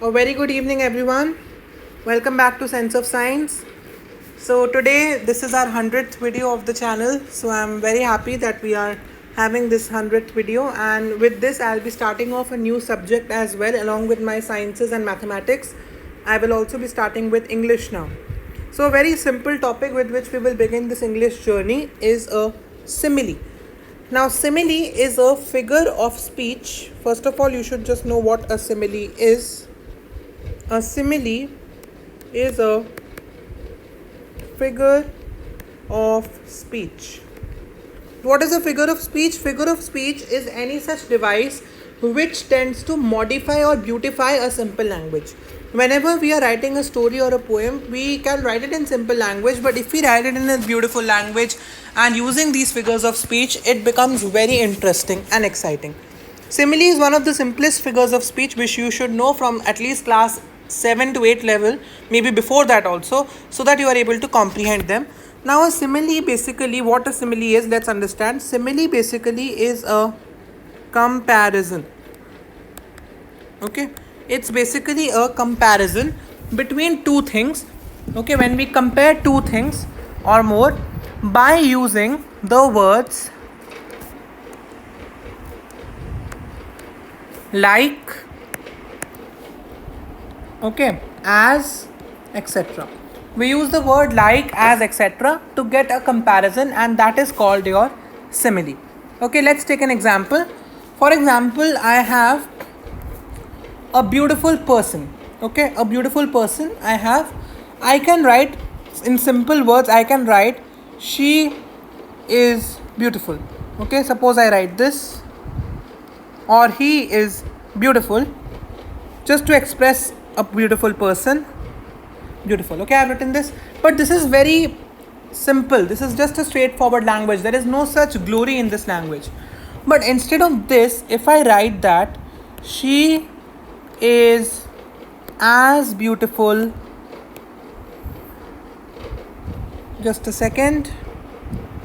A very good evening, everyone. Welcome back to Sense of Science. So, today this is our 100th video of the channel. So, I'm very happy that we are having this 100th video, and with this, I'll be starting off a new subject as well, along with my sciences and mathematics. I will also be starting with English now. So, a very simple topic with which we will begin this English journey is a simile. Now, simile is a figure of speech. First of all, you should just know what a simile is. A simile is a figure of speech. What is a figure of speech? Figure of speech is any such device which tends to modify or beautify a simple language. Whenever we are writing a story or a poem, we can write it in simple language, but if we write it in a beautiful language and using these figures of speech, it becomes very interesting and exciting. Simile is one of the simplest figures of speech which you should know from at least class 7 to 8 level, maybe before that also, so that you are able to comprehend them. Now, a simile, basically what a simile is, let's understand. Simile basically is a comparison. Okay, it's basically a comparison between two things. Okay, when we compare two things or more by using the words like, okay, as, etc. We use the word like, as, etc. to get a comparison, and that is called your simile. Okay, let's take an example. For example, I have a beautiful person. Okay, a beautiful person I can write in simple words. I can write she is beautiful. Okay, suppose I write this, or he is beautiful, just to express a beautiful person. Beautiful. Okay, I've written this, but this is very simple. This is just a straightforward language. There is no such glory in this language. But instead of this, if I write that she is as beautiful, just a second,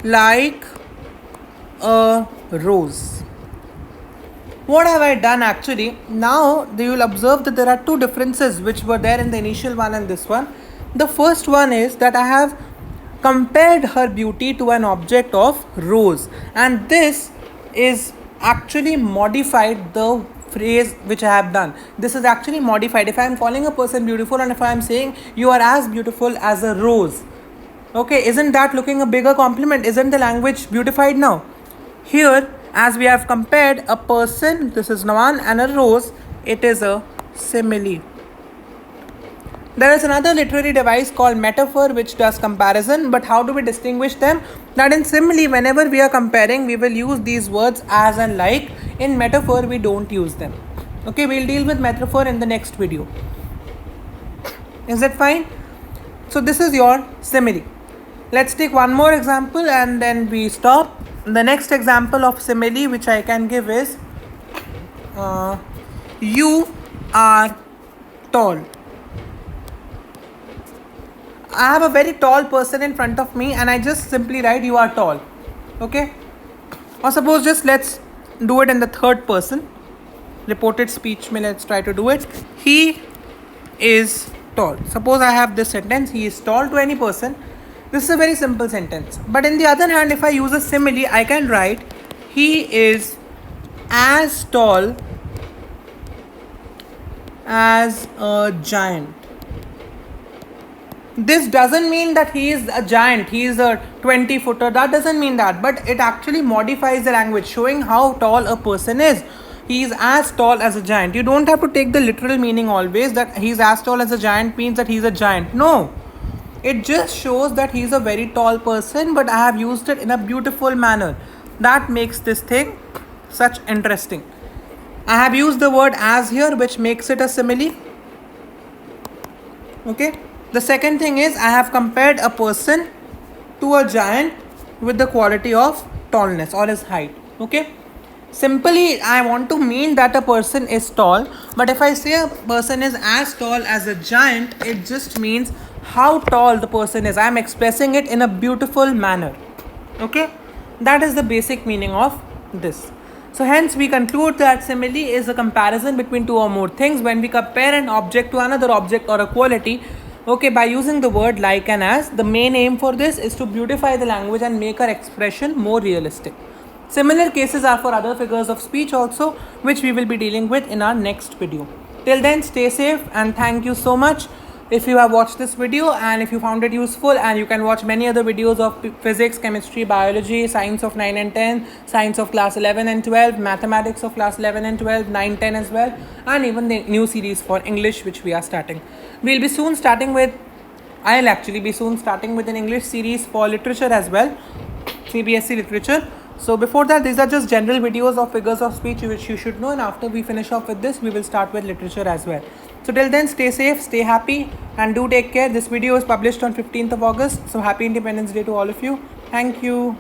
like a rose. What have I done actually? Now you will observe that there are two differences which were there in the initial one and this one. The first one is that I have compared her beauty to an object of rose, and this is actually modified the phrase which I have done. This is actually modified. If I am calling a person beautiful and if I am saying you are as beautiful as a rose, okay, isn't that looking a bigger compliment? Isn't the language beautified now? Here, as we have compared a person, this is one, and a rose, it is a simile. There is another literary device called metaphor which does comparison, but how do we distinguish them? That in simile, whenever we are comparing, we will use these words as and like. In metaphor, we don't use them. Okay, we'll deal with metaphor in the next video. Is that fine? So this is your simile. Let's take one more example and then we stop. The next example of simile which I can give is you are tall. I have a very tall person in front of me and I just simply write you are tall. Okay, or suppose just let's do it in the third person. Reported speech mein, let's try to do it. He is tall. Suppose I have this sentence, he is tall, to any person. This is a very simple sentence. But in the other hand, if I use a simile, I can write he is as tall as a giant. This doesn't mean that he is a giant, he is a 20-footer. That doesn't mean that, but it actually modifies the language, showing how tall a person is. He is as tall as a giant. You don't have to take the literal meaning always that he is as tall as a giant means that he is a giant. No. It just shows that he is a very tall person, but I have used it in a beautiful manner. That makes this thing such interesting. I have used the word as here, which makes it a simile. Okay. The second thing is I have compared a person to a giant with the quality of tallness or his height. Okay. Simply, I want to mean that a person is tall, but if I say a person is as tall as a giant, it just means how tall the person is. I am expressing it in a beautiful manner. Okay, that is the basic meaning of this. So hence we conclude that simile is a comparison between two or more things when we compare an object to another object or a quality. Okay, by using the word like and as, the main aim for this is to beautify the language and make our expression more realistic. Similar cases are for other figures of speech also, which we will be dealing with in our next video. Till then, stay safe and thank you so much if you have watched this video, and if you found it useful, and you can watch many other videos of physics, chemistry, biology, science of 9 and 10, science of class 11 and 12, mathematics of class 11 and 12, 9, 10 as well, and even the new series for English which we are starting. I'll actually be soon starting with an English series for literature as well, CBSE literature. So before that, these are just general videos of figures of speech which you should know, and after we finish off with this, we will start with literature as well. So till then, stay safe, stay happy, and do take care. This video is published on 15th of August. So happy Independence Day to all of you. Thank you.